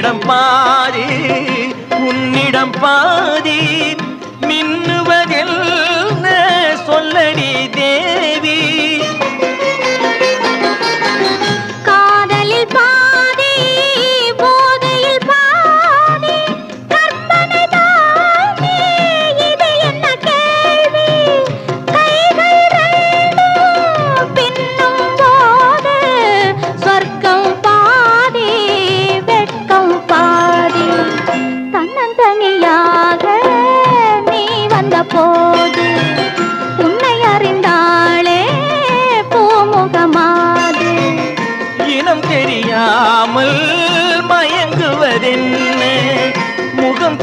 என்னிடம் பாதி உன்னிடம் பாதி மின்னுவதில் சொல்லடி தேவி. காதலில் பாதி போதையில் பாதி கற்பனை தானே இது என்ன கேள்வி. கைகள் ரெண்டும் பின்னும் போது சொர்க்கம் பாதி வெட்கம் பாதி. தன்னந்தனியாக நீ வந்த போது உன்னை அறிந்தாளே பூமுகமாது. இனம் தெரியாமல் மயங்குவதென்ன முகம்